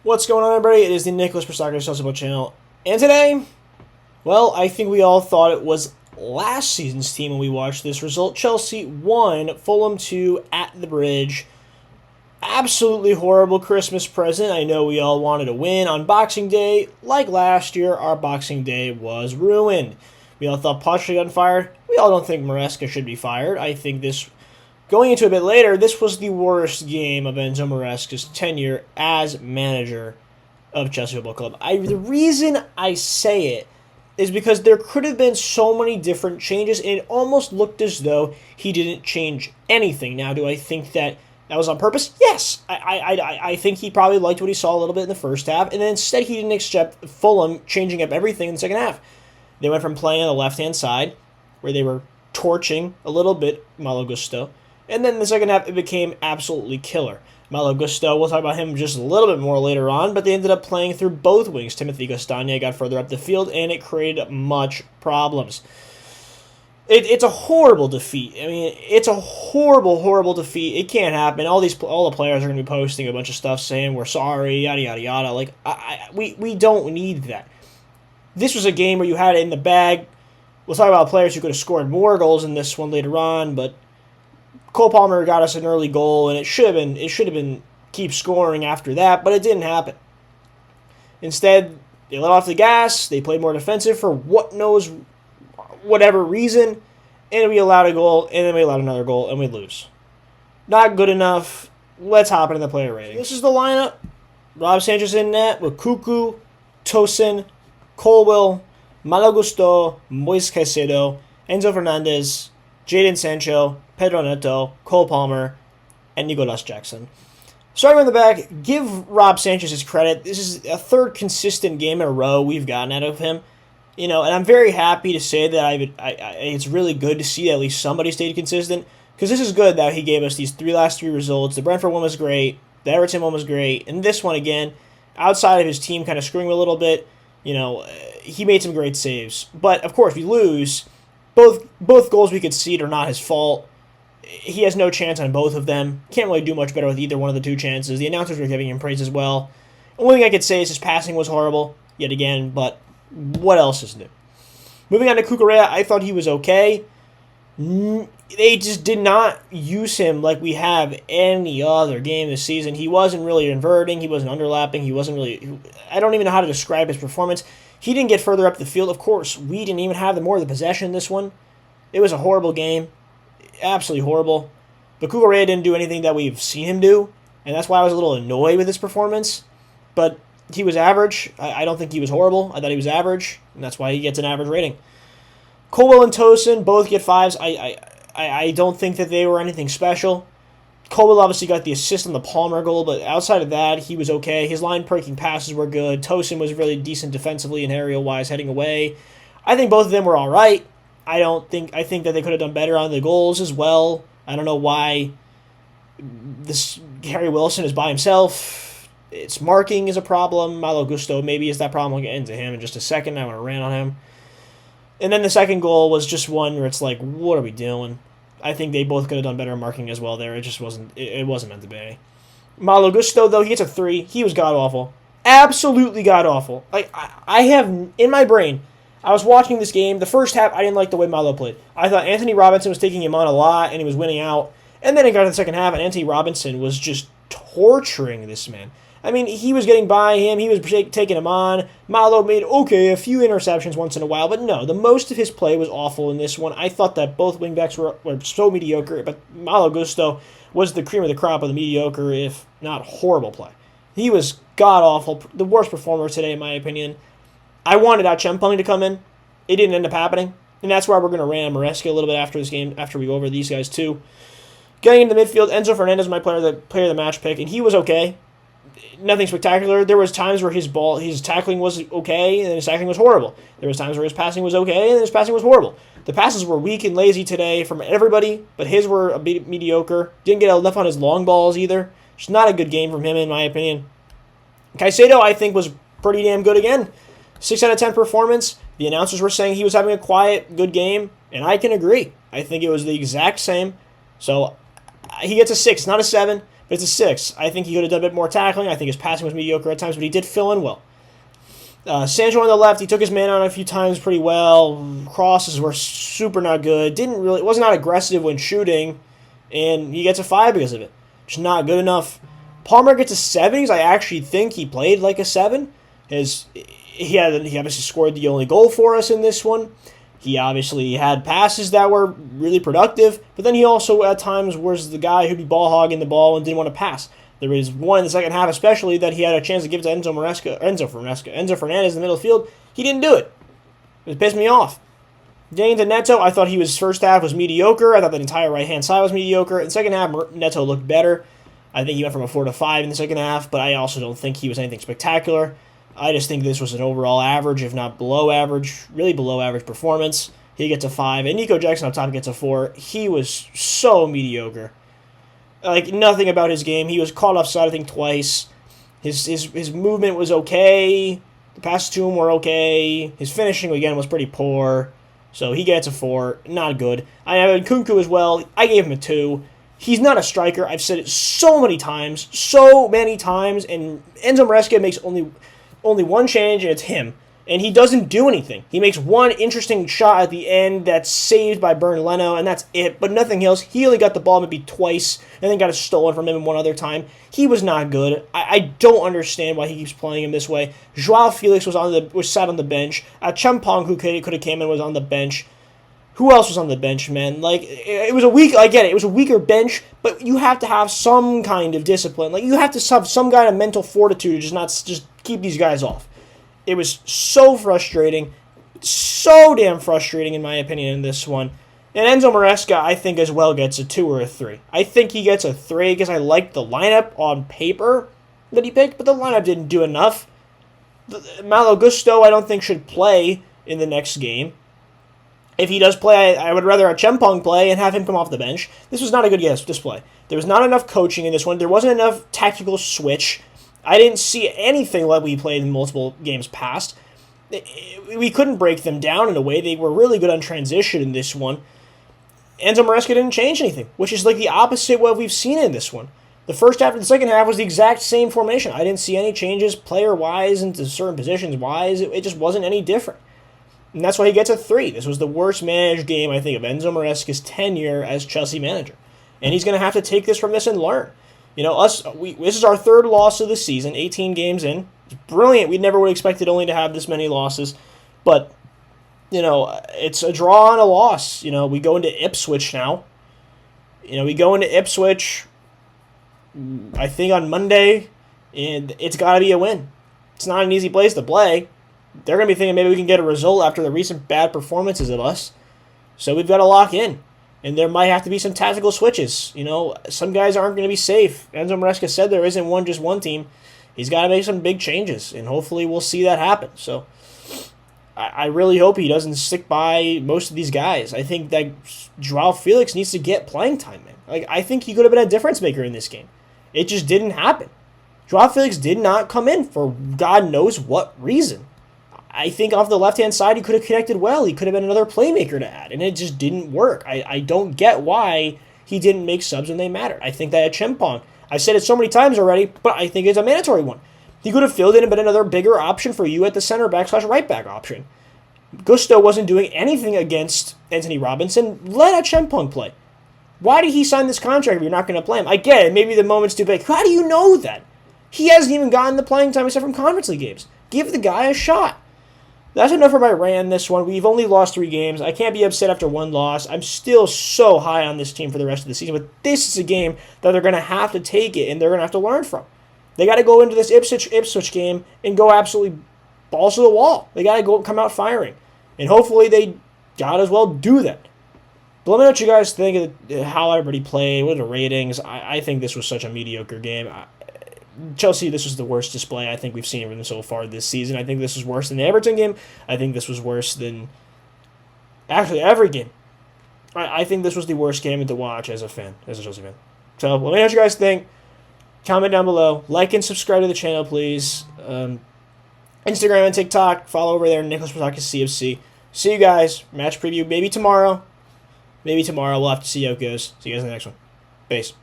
What's going on, everybody? It is the Nicholas Persakis Chelsea channel. And today, well, I think we all thought it was last season's team when we watched this result. Chelsea 1, Fulham 2 at the Bridge. Absolutely horrible Christmas present. I know we all wanted to win on Boxing Day. Like last year, our Boxing Day was ruined. We all thought Poch should get fired. We all don't think Maresca should be fired. I think this, going into a bit later, this was the worst game of Enzo Maresca's tenure as manager of Chelsea Football Club. The reason I say it is because there could have been so many different changes, and it almost looked as though he didn't change anything. Now, do I think that was on purpose? Yes. I think he probably liked what he saw a little bit in the first half, and then instead he didn't accept Fulham changing up everything in the second half. They went from playing on the left-hand side, where they were torching a little bit Malo Gusto, and then in the second half it became absolutely killer. Malo Gusto, we'll talk about him just a little bit more later on, but they ended up playing through both wings. Timothy Castagne got further up the field, and it created much problems. It's a horrible defeat. I mean, it's a horrible, horrible defeat. It can't happen. All the players are going to be posting a bunch of stuff saying we're sorry, yada yada yada. Like we don't need that. This was a game where you had it in the bag. We'll talk about players who could have scored more goals in this one later on, but Cole Palmer got us an early goal, and it should have been keep scoring after that, but it didn't happen. Instead, they let off the gas. They played more defensive for whatever reason, and we allowed a goal, and then we allowed another goal, and we lose. Not good enough. Let's hop into the player rating. This is the lineup. Rob Sanchez in net with Cuckoo, Tosin, Colwill, Malo Gusto, Moise Caicedo, Enzo Fernandez, Jadon Sancho, Pedro Neto, Cole Palmer, and Nicolas Jackson. Starting on the back, give Rob Sanchez his credit. This is a third consistent game in a row we've gotten out of him. And I'm very happy to say that it's really good to see that at least somebody stayed consistent, because this is good that he gave us these last three results. The Brentford one was great, the Everton one was great, and this one again, outside of his team kind of screwing a little bit, he made some great saves. But of course, we lose. Both goals we concede are not his fault. He has no chance on both of them. Can't really do much better with either one of the two chances. The announcers were giving him praise as well. Only thing I could say is his passing was horrible, yet again, but what else is new? Moving on to Cucurella, I thought he was okay. They just did not use him like we have any other game this season. He wasn't really inverting. He wasn't underlapping. I don't even know how to describe his performance. He didn't get further up the field. Of course, we didn't even have more of the possession in this one. It was a horrible game. Absolutely horrible. But Cucurella didn't do anything that we've seen him do, and that's why I was a little annoyed with his performance. But he was average. I don't think he was horrible. I thought he was average, and that's why he gets an average rating. Colwell and Tosin both get 5s. I don't think that they were anything special. Colwell obviously got the assist on the Palmer goal, but outside of that, he was okay. His line-breaking passes were good. Tosin was really decent defensively and aerial-wise heading away. I think both of them were all right. I think that they could have done better on the goals as well. I don't know why this Harry Wilson is by himself. Its marking is a problem. Malo Gusto maybe is that problem. I'll get into him in just a second. I want to rant on him. And then the second goal was just one where it's like, what are we doing? I think they both could have done better marking as well there. It just wasn't. It wasn't meant to be. Malo Gusto, though, he gets a 3. He was god-awful. Absolutely god-awful. Like, I have, in my brain, I was watching this game. The first half, I didn't like the way Malo played. I thought Anthony Robinson was taking him on a lot, and he was winning out. And then it got to the second half, and Anthony Robinson was just torturing this man. I mean, he was getting by him. He was taking him on. Malo made, a few interceptions once in a while. But no, the most of his play was awful in this one. I thought that both wingbacks were so mediocre. But Malo Gusto was the cream of the crop of the mediocre, if not horrible play. He was god-awful. The worst performer today, in my opinion. I wanted Achempong to come in. It didn't end up happening. And that's why we're going to ram Maresca a little bit after this game, after we go over these guys too. Getting into the midfield, Enzo Fernandez was my player of the match pick, and he was okay. Nothing spectacular. There was times where his tackling was okay, and then his tackling was horrible. There was times where his passing was okay, and then his passing was horrible. The passes were weak and lazy today from everybody, but his were a bit mediocre. Didn't get enough on his long balls either. Just not a good game from him, in my opinion. Caicedo, I think, was pretty damn good again. 6 out of 10 performance. The announcers were saying he was having a quiet, good game, and I can agree. I think it was the exact same. So he gets a 6, not a 7. But it's a 6. I think he could have done a bit more tackling. I think his passing was mediocre at times, but he did fill in well. Sancho on the left, he took his man on a few times pretty well. Crosses were super not good. Was not aggressive when shooting, and he gets a 5 because of it. Just not good enough. Palmer gets a 7 because I actually think he played like a 7. He obviously scored the only goal for us in this one. He obviously had passes that were really productive, but then he also at times was the guy who'd be ball hogging the ball and didn't want to pass. There was one in the second half especially that he had a chance to give it to Enzo Fernandez in the middle of the field. He didn't do it. It pissed me off. Getting to Neto, I thought his first half was mediocre. I thought the entire right-hand side was mediocre. In the second half, Neto looked better. I think he went from a 4 to 5 in the second half, but I also don't think he was anything spectacular. I just think this was an overall average, if not below average, really below average performance. He gets a 5, and Nico Jackson up top gets a 4. He was so mediocre. Like, nothing about his game. He was caught offside, I think, twice. His movement was okay. The passes to him were okay. His finishing, again, was pretty poor. So he gets a 4. Not good. I have Nkunku as well. I gave him a 2. He's not a striker. I've said it so many times, and Enzo Maresca makes only one change, and it's him. And he doesn't do anything. He makes one interesting shot at the end that's saved by Bern Leno, and that's it, but nothing else. He only got the ball maybe twice, and then got it stolen from him one other time. He was not good. I don't understand why he keeps playing him this way. Joao Felix was sat on the bench. Champong, who could have came in, was on the bench. Who else was on the bench, man? Like, it was a weak. I get it. It was a weaker bench, but you have to have some kind of discipline. Like, you have to have some kind of mental fortitude to just keep these guys off. It was so frustrating, so damn frustrating in my opinion in this one. And Enzo Maresca, I think as well gets a 2 or a 3. I think he gets a 3 because I like the lineup on paper that he picked, but the lineup didn't do enough. Malo Gusto, I don't think should play in the next game. If he does play, I would rather have Chempong play and have him come off the bench. This was not a good display. There was not enough coaching in this one. There wasn't enough tactical switch. I didn't see anything like we played in multiple games past. We couldn't break them down in a way. They were really good on transition in this one. Enzo Maresca didn't change anything, which is like the opposite of what we've seen in this one. The first half and the second half was the exact same formation. I didn't see any changes player-wise into certain positions-wise. It just wasn't any different. And that's why he gets a 3. This was the worst managed game, I think, of Enzo Maresca's tenure as Chelsea manager. And he's going to have to take this from this and learn. You know, this is our 3rd loss of the season, 18 games in. It's brilliant. We never would have expected only to have this many losses. But, you know, it's a draw and a loss. You know, we go into Ipswich now. You know, we go into Ipswich, I think, on Monday, and it's got to be a win. It's not an easy place to play. They're going to be thinking maybe we can get a result after the recent bad performances of us. So we've got to lock in. And there might have to be some tactical switches. You know, some guys aren't going to be safe. Enzo Maresca said there isn't just one team. He's got to make some big changes, and hopefully we'll see that happen. So I really hope he doesn't stick by most of these guys. I think that Joao Felix needs to get playing time, man. Like, I think he could have been a difference maker in this game. It just didn't happen. Joao Felix did not come in for God knows what reason. I think off the left-hand side, he could have connected well. He could have been another playmaker to add, and it just didn't work. I don't get why he didn't make subs when they mattered. I think that Chempong, I've said it so many times already, but I think it's a mandatory one. He could have filled in and been another bigger option for you at the center back/right back option. Gusto wasn't doing anything against Anthony Robinson. Let a Chempong play. Why did he sign this contract if you're not going to play him? I get it. Maybe the moment's too big. How do you know that? He hasn't even gotten the playing time except from Conference League games. Give the guy a shot. That's enough for my rant this one. We've only lost 3 games. I can't be upset after 1 loss. I'm still so high on this team for the rest of the season, but this is a game that they're going to have to take it, and they're going to have to learn from. They got to go into this Ipswich game and go absolutely balls to the wall. They got to come out firing, and hopefully they got as well do that. But let me know what you guys think of how everybody played, what are the ratings. I think this was such a mediocre game. Chelsea, this was the worst display I think we've seen from them so far this season. I think this was worse than the Everton game. I think this was worse than actually every game. I think this was the worst game to watch as a Chelsea fan. So let me know what you guys think. Comment down below. Like and subscribe to the channel, please. Instagram and TikTok. Follow over there, Nicholas Patakis CFC. See you guys. Match preview maybe tomorrow. We'll have to see how it goes. See you guys in the next one. Peace.